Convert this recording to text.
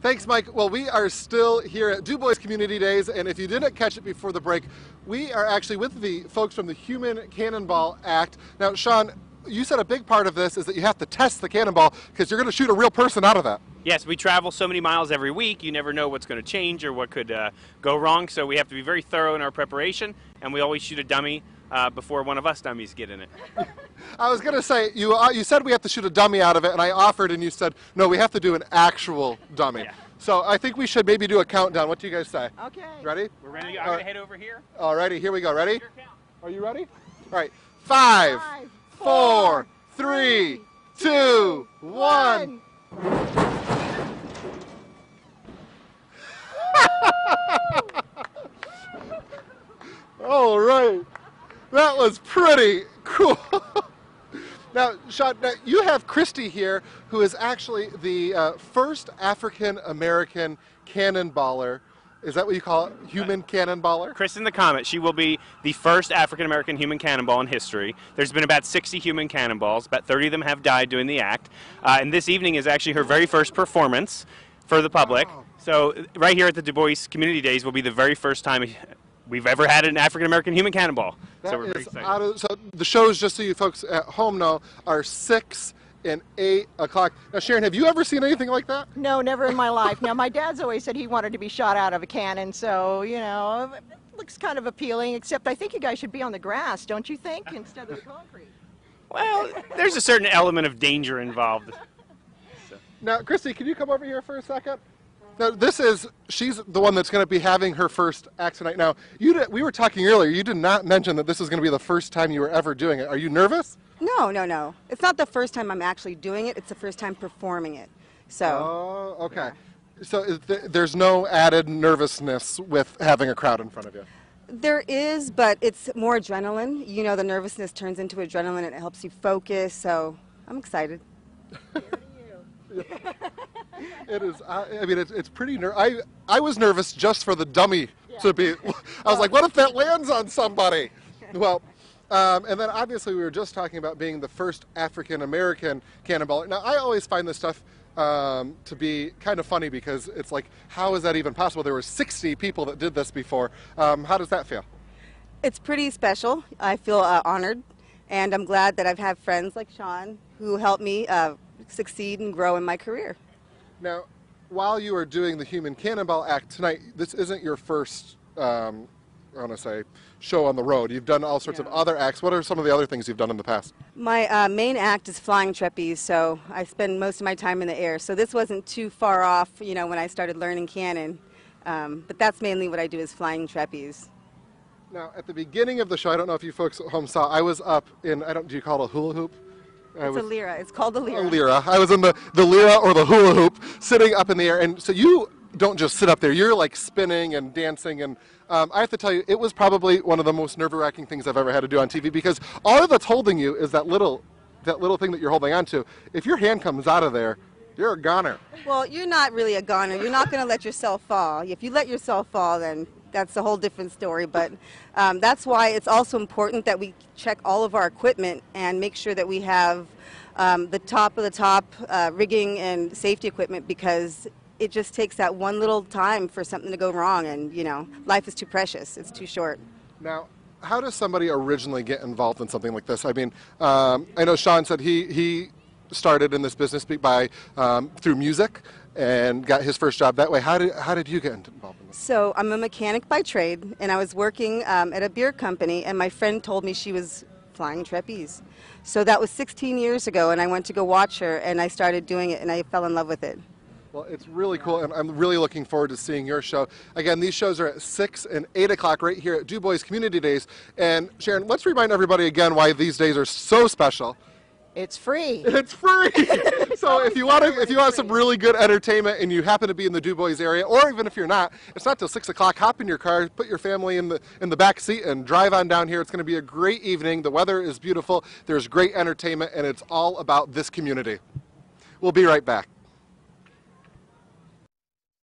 Thanks, Mike. Well, we are still here at DuBois Community Days, and if you didn't catch it before the break, we are actually with the folks from the Human Cannonball Act. Now, Sean, you said a big part of this is that you have to test the cannonball because you're going to shoot a real person out of that. Yes, we travel so many miles every week, you never know what's going to change or what could go wrong, so we have to be very thorough in our preparation, and we always shoot a dummy before one of us dummies get in it. I was going to say, you said we have to shoot a dummy out of it, and I offered, and you said, no, we have to do an actual dummy. Yeah. So I think we should maybe do a countdown. What do you guys say? Okay. Ready? We're ready. I'm going to head over here. All righty, here we go. Ready? Are you ready? All right. 5, 4, 3, 2, 1. All right. That was pretty cool. Now, Sean, you have Christy here, who is actually the first African-American cannonballer. Is that what you call it? Human cannonballer? Kristen the Comet. She will be the first African-American human cannonball in history. There's been about 60 human cannonballs. About 30 of them have died doing the act. And this evening is actually her very first performance for the public. Wow. So right here at the DuBois Community Days will be the very first time we've ever had an African-American human cannonball. So we're very excited. So the shows, just so you folks at home know, are 6 and 8 o'clock. Now, Sharon, have you ever seen anything like that? No, never in my life. Now, my dad's always said he wanted to be shot out of a cannon, so, you know, it looks kind of appealing, except I think you guys should be on the grass, don't you think, instead of the concrete? Well, there's a certain element of danger involved. So. Now, Christy, can you come over here for a second? Now, she's the one that's going to be having her first act tonight. Now, we were talking earlier, you did not mention that this is going to be the first time you were ever doing it. Are you nervous? No. It's not the first time I'm actually doing it. It's the first time performing it. So. Oh, okay. Yeah. So there's no added nervousness with having a crowd in front of you? There is, but it's more adrenaline. You know, the nervousness turns into adrenaline and it helps you focus, so I'm excited. It is. I mean, it's pretty. I was nervous just for the dummy to be. I was like, what if that lands on somebody? Well, and then obviously we were just talking about being the first African-American cannonballer. Now, I always find this stuff to be kind of funny because it's like, how is that even possible? There were 60 people that did this before. How does that feel? It's pretty special. I feel honored, and I'm glad that I've had friends like Sean who helped me succeed and grow in my career. Now, while you are doing the Human Cannonball Act tonight, this isn't your first, I want to say, show on the road. You've done all sorts of other acts. What are some of the other things you've done in the past? My main act is flying trapeze, so I spend most of my time in the air. So this wasn't too far off, you know, when I started learning cannon. But that's mainly what I do is flying trapeze. Now, at the beginning of the show, I don't know if you folks at home saw, I was up in, do you call it a hula hoop? It's a lira. It's called a lira. A lira. I was in the lira or the hula hoop, sitting up in the air. And so you don't just sit up there. You're like spinning and dancing. And I have to tell you, it was probably one of the most nerve-wracking things I've ever had to do on TV because all that's holding you is that little thing that you're holding onto. If your hand comes out of there, you're a goner. Well, you're not really a goner. You're not going to let yourself fall. If you let yourself fall, then that's a whole different story. But that's why it's also important that we check all of our equipment and make sure that we have the top of the top rigging and safety equipment, because it just takes that one little time for something to go wrong, and you know, life is too precious. It's too short. Now, how does somebody originally get involved in something like this? I mean, I know Sean said he started in this business by through music and got his first job that way. How did you get involved in this? So I'm a mechanic by trade, and I was working at a beer company, and my friend told me she was flying trapeze. So that was 16 years ago, and I went to go watch her, and I started doing it, and I fell in love with it. Well, it's really cool, and I'm really looking forward to seeing your show. Again, these shows are at 6 and 8 o'clock right here at DuBois Community Days. And Sharon, let's remind everybody again why these days are so special. It's free. It's free. So if you want some really good entertainment and you happen to be in the DuBois area, or even if you're not, it's not till 6 o'clock. Hop in your car, put your family in the back seat, and drive on down here. It's going to be a great evening. The weather is beautiful. There's great entertainment, and it's all about this community. We'll be right back.